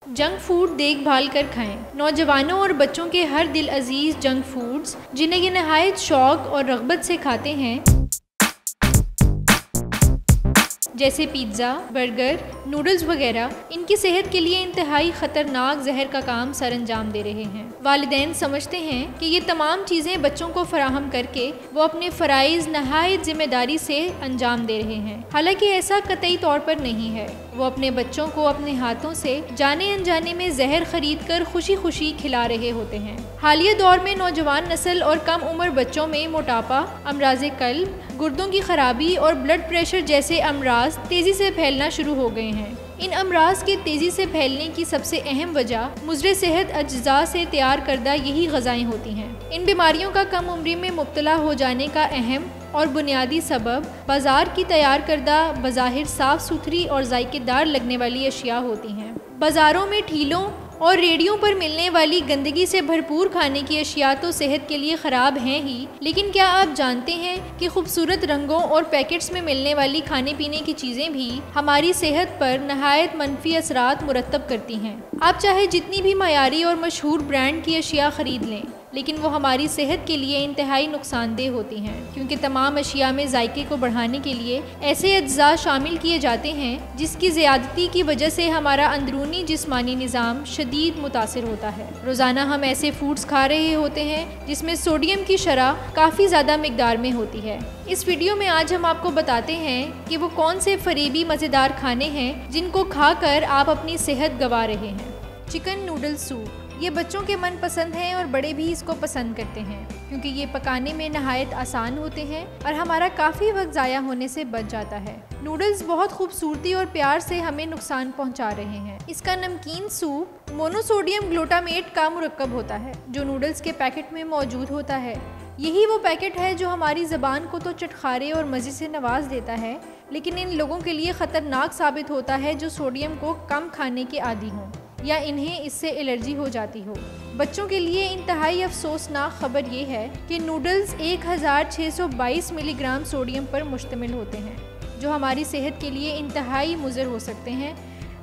Junk food देखभाल कर खाएं। नौजवानों और बच्चों के हर दिल अजीज जंक फूड्स जिन्हें ये नहायत शौक और रग़बत से खाते हैं, जैसे पिज़्ज़ा, बर्गर, नूडल्स वगैरह, इनकी सेहत के लिए इंतहाई ख़तरनाक जहर का काम सर अंजाम दे रहे हैं। वालिदैन समझते हैं कि ये तमाम चीज़ें बच्चों को फराहम करके वो अपने फ़राइज़ नहायत ज़िम्मेदारी से अंजाम दे रहे हैं। हालांकि ऐसा कतई तौर पर नहीं है। वो अपने बच्चों को अपने हाथों से जाने अनजाने में जहर खरीद कर खुशी खुशी खिला रहे होते हैं। हालिया दौर में नौजवान नस्ल और कम उम्र बच्चों में मोटापा, अमराज़े कल्ब, गुर्दों की खराबी और ब्लड प्रेशर जैसे अमराज तेज़ी से फैलना शुरू हो गए हैं। इन अमराज के तेज़ी से फैलने की सबसे अहम वजह मुज़र सेहत अज्जा से तैयार करदा यही ग़ज़ाएँ होती हैं। इन बीमारियों का कम उम्री में मुब्तला हो जाने का अहम और बुनियादी सबब बाज़ार की तैयार करदा बज़ाहिर साफ़ सुथरी और जायकेदार लगने वाली अशिया होती हैं। बाज़ारों में ठेलों और रेडियों पर मिलने वाली गंदगी से भरपूर खाने की अशिया तो सेहत के लिए ख़राब हैं ही, लेकिन क्या आप जानते हैं कि खूबसूरत रंगों और पैकेट्स में मिलने वाली खाने पीने की चीज़ें भी हमारी सेहत पर नहायत मनफी असरात मुरतब करती हैं। आप चाहे जितनी भी मयारी और मशहूर ब्रांड की अशिया ख़रीद लें, लेकिन वो हमारी सेहत के लिए इंतहाई नुकसानदेह होती हैं, क्योंकि तमाम अशिया में जायके को बढ़ाने के लिए ऐसे अज्जा शामिल किए जाते हैं जिसकी ज़्यादती की वजह से हमारा अंदरूनी जिस्मानी निज़ाम शदीद मुतासिर होता है। रोज़ाना हम ऐसे फूड्स खा रहे होते हैं जिसमें सोडियम की शरह काफ़ी ज़्यादा मिकदार में होती है। इस वीडियो में आज हम आपको बताते हैं कि वो कौन से फरेबी मज़ेदार खाने हैं जिनको खाकर आप अपनी सेहत गंवा रहे हैं। चिकन नूडल सूप ये बच्चों के मन पसंद हैं और बड़े भी इसको पसंद करते हैं, क्योंकि ये पकाने में नहायत आसान होते हैं और हमारा काफ़ी वक्त ज़ाया होने से बच जाता है। नूडल्स बहुत खूबसूरती और प्यार से हमें नुकसान पहुंचा रहे हैं। इसका नमकीन सूप मोनोसोडियम ग्लूटामेट का मुरक्कब होता है जो नूडल्स के पैकेट में मौजूद होता है। यही वो पैकेट है जो हमारी ज़बान को तो चटखारे और मज़े से नवाज देता है, लेकिन इन लोगों के लिए ख़तरनाक साबित होता है जो सोडियम को कम खाने के आदी हों या इन्हें इससे एलर्जी हो जाती हो। बच्चों के लिए इंतहाई अफसोसनाक खबर ये है कि नूडल्स 1622 मिलीग्राम सोडियम पर मुश्तमिल होते हैं, जो हमारी सेहत के लिए इंतहाई मुज़र हो सकते हैं।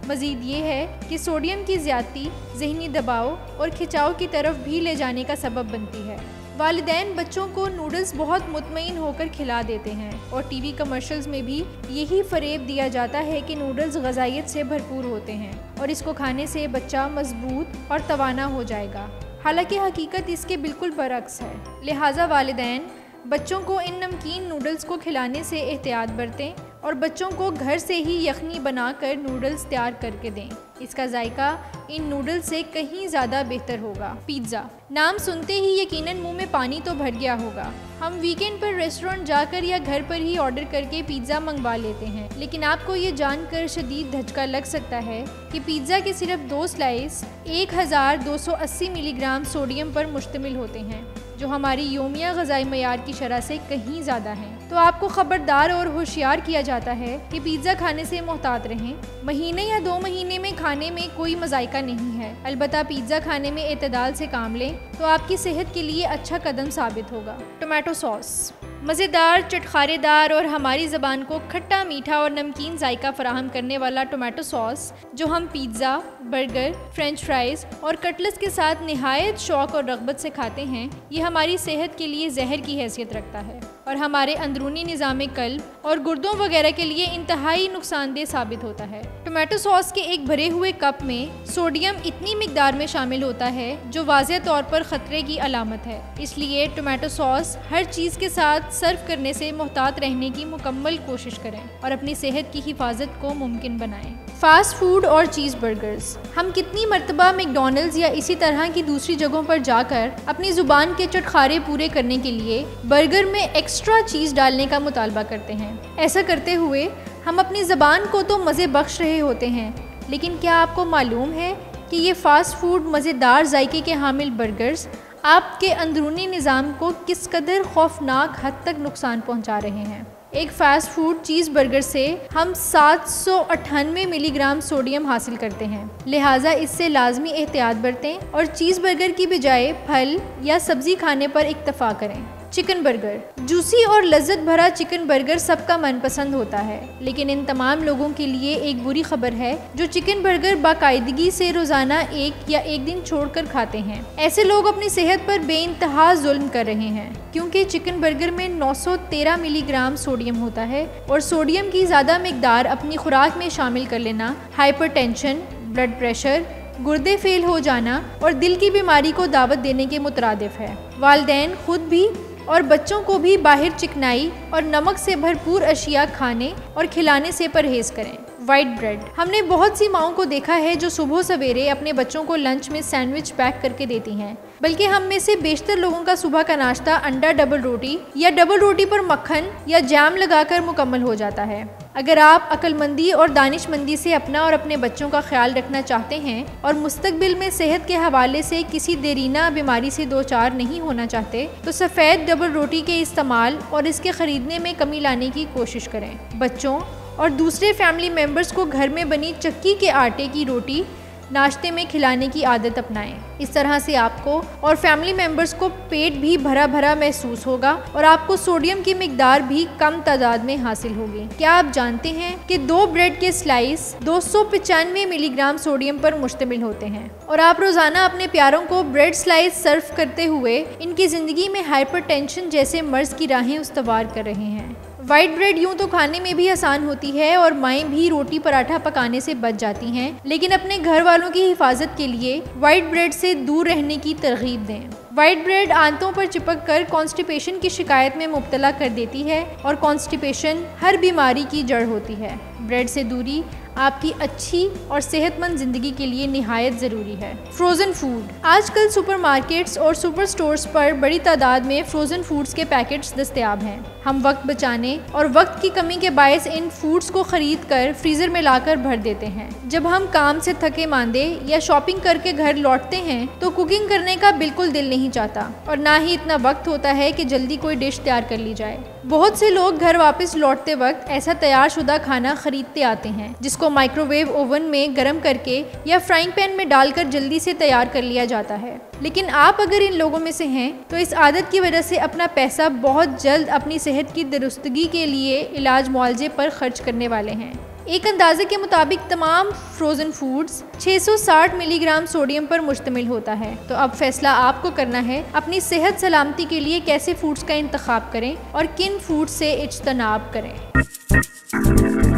मज़ीद ये है कि सोडियम की ज़्यादती ज़हनी दबाव और खिंचाव की तरफ भी ले जाने का सबब बनती है। वालिदैन बच्चों को नूडल्स बहुत मुतमईन होकर खिला देते हैं और टीवी कमर्शियल्स में भी यही फ़रेब दिया जाता है कि नूडल्स ग़ज़ाइयत से भरपूर होते हैं और इसको खाने से बच्चा मजबूत और तवाना हो जाएगा। हालांकि हकीकत इसके बिल्कुल बरअक्स है। लिहाजा वालिदैन बच्चों को इन नमकीन नूडल्स को खिलाने से एहतियात बरतें और बच्चों को घर से ही यखनी बनाकर नूडल्स तैयार करके दें। इसका जायका इन नूडल्स से कहीं ज़्यादा बेहतर होगा। पिज़्ज़ा नाम सुनते ही यकीनन मुंह में पानी तो भर गया होगा। हम वीकेंड पर रेस्टोरेंट जाकर या घर पर ही ऑर्डर करके पिज़्ज़ा मंगवा लेते हैं, लेकिन आपको ये जानकर शदीद धचका लग सकता है कि पिज़्ज़ा के सिर्फ 2 स्लाइस 1280 मिलीग्राम सोडियम पर मुश्तमिल होते हैं, जो हमारी योमिया ग़ज़ाई मयार की शरह से कहीं ज़्यादा हैं। तो आपको ख़बरदार और होशियार किया जाता है कि पिज़्ज़ा खाने से मोहतात रहें। महीने या 2 महीने में खाने में कोई मज़ायका नहीं है। अलबत्ता पिज़्ज़ा खाने में एतदाल से काम लें तो आपकी सेहत के लिए अच्छा कदम साबित होगा। टोमेटो सॉस मज़ेदार, चटखारेदार और हमारी ज़बान को खट्टा, मीठा और नमकीन जायका फ़राहम करने वाला टोमेटो सॉस जो हम पिज़्ज़ा, बर्गर, फ्रेंच फ्राइज़ और कटलेट्स के साथ नहायत शौक़ और रग़बत से खाते हैं, ये हमारी सेहत के लिए जहर की हैसियत रखता है और हमारे अंदरूनी निज़ाम कल्ब और गुर्दों वगैरह के लिए इंतहाई नुकसानदेह साबित होता है। टोमेटो सॉस के एक भरे हुए कप में सोडियम इतनी मिकदार में शामिल होता है जो वाज़ेह तौर पर ख़तरे की अलामत है। इसलिए टोमेटो सॉस हर चीज़ के साथ सर्व करने से मुहतात रहने की मुकम्मल कोशिश करें और अपनी सेहत की हिफाजत को मुमकिन बनाएं। फ़ास्ट फूड और चीज़ बर्गर्स हम कितनी मरतबा मैकडॉनल्ड्स या इसी तरह की दूसरी जगहों पर जाकर अपनी ज़ुबान के चटखारे पूरे करने के लिए बर्गर में एक्स्ट्रा चीज़ डालने का मुतालबा करते हैं। ऐसा करते हुए हम अपनी ज़बान को तो मज़े बख्श रहे होते हैं, लेकिन क्या आपको मालूम है कि ये फ़ास्ट फूड मज़ेदार जायके के हामिल बर्गर्स आपके अंदरूनी निज़ाम को किस कदर खौफनाक हद तक नुकसान पहुंचा रहे हैं। एक फ़ास्ट फूड चीज़ बर्गर से हम 798 मिलीग्राम सोडियम हासिल करते हैं, लिहाजा इससे लाजमी एहतियात बरतें और चीज़ बर्गर की बजाय फल या सब्ज़ी खाने पर इक्तफ़ा करें। Chicken burger. जूसी और लज्जत भरा चिकन बर्गर सबका मनपसंद होता है, लेकिन इन तमाम लोगों के लिए एक बुरी खबर है जो चिकन बर्गर बाकायदगी से रोजाना एक या एक दिन छोड़कर खाते हैं। ऐसे लोग अपनी सेहत पर बेइंतहा जुल्म कर रहे हैं, क्योंकि चिकन बर्गर में 913 मिलीग्राम सोडियम होता है और सोडियम की ज़्यादा मिकदार अपनी खुराक में शामिल कर लेना हाइपरटेंशन, ब्लड प्रेशर, गुर्दे फेल हो जाना और दिल की बीमारी को दावत देने के मुतरादिफ है। वालिदैन खुद भी और बच्चों को भी बाहर चिकनाई और नमक से भरपूर अशिया खाने और खिलाने से परहेज करें। White bread. हमने बहुत सी माओं को देखा है जो सुबह सवेरे अपने बच्चों को लंच में सैंडविच पैक करके देती हैं, बल्कि हम में से बेशतर लोगों का सुबह का नाश्ता अंडा डबल रोटी या डबल रोटी पर मक्खन या जैम लगाकर मुकम्मल हो जाता है। अगर आप अक्लमंदी और दानिशमंदी से अपना और अपने बच्चों का ख्याल रखना चाहते हैं और मुस्तकबिल में सेहत के हवाले से किसी देरीना बीमारी से दो चार नहीं होना चाहते, तो सफ़ेद डबल रोटी के इस्तेमाल और इसके ख़रीदने में कमी लाने की कोशिश करें। बच्चों और दूसरे फैमिली मेम्बर्स को घर में बनी चक्की के आटे की रोटी नाश्ते में खिलाने की आदत अपनाएं। इस तरह से आपको और फैमिली मेम्बर्स को पेट भी भरा भरा महसूस होगा और आपको सोडियम की मिकदार भी कम तादाद में हासिल होगी। क्या आप जानते हैं कि 2 ब्रेड के स्लाइस 295 मिलीग्राम सोडियम पर मुश्तमिल होते हैं और आप रोज़ाना अपने प्यारों को ब्रेड स्लाइस सर्व करते हुए इनकी ज़िंदगी में हाइपरटेंशन जैसे मर्ज़ की राहें उस्तवार कर रहे हैं। वाइट ब्रेड यूँ तो खाने में भी आसान होती है और माएँ भी रोटी पराठा पकाने से बच जाती हैं, लेकिन अपने घर वालों की हिफाजत के लिए वाइट ब्रेड से दूर रहने की तरगीब दें। वाइट ब्रेड आंतों पर चिपक कर कॉन्स्टिपेशन की शिकायत में मुब्तला कर देती है और कॉन्स्टिपेशन हर बीमारी की जड़ होती है। ब्रेड से दूरी आपकी अच्छी और सेहतमंद ज़िंदगी के लिए निहायत ज़रूरी है। Frozen food. आजकल सुपरमार्केट्स और सुपर स्टोर्स पर बड़ी तादाद में फ्रोज़न फूड्स के पैकेट्स दस्तयाब हैं। हम वक्त बचाने और वक्त की कमी के बायस इन फूड्स को ख़रीद कर फ्रीज़र में लाकर भर देते हैं। जब हम काम से थके मांदे या शॉपिंग करके घर लौटते हैं तो कुकिंग करने का बिल्कुल दिल नहीं चाहता और ना ही इतना वक्त होता है कि जल्दी कोई डिश तैयार कर ली जाए। बहुत से लोग घर वापस लौटते वक्त ऐसा तैयार शुदा खाना खरीदते आते हैं जिसको माइक्रोवेव ओवन में गर्म करके या फ्राइंग पैन में डालकर जल्दी से तैयार कर लिया जाता है। लेकिन आप अगर इन लोगों में से हैं तो इस आदत की वजह से अपना पैसा बहुत जल्द अपनी सेहत की दुरुस्तगी के लिए इलाज मुआवजे पर खर्च करने वाले हैं। एक अंदाजे के मुताबिक तमाम फ्रोज़न फूड्स 660 मिलीग्राम सोडियम पर मुश्तमिल होता है। तो अब फैसला आपको करना है अपनी सेहत सलामती के लिए कैसे फूड्स का इंतखाब करें और किन फूड्स से इज्तनाब करें।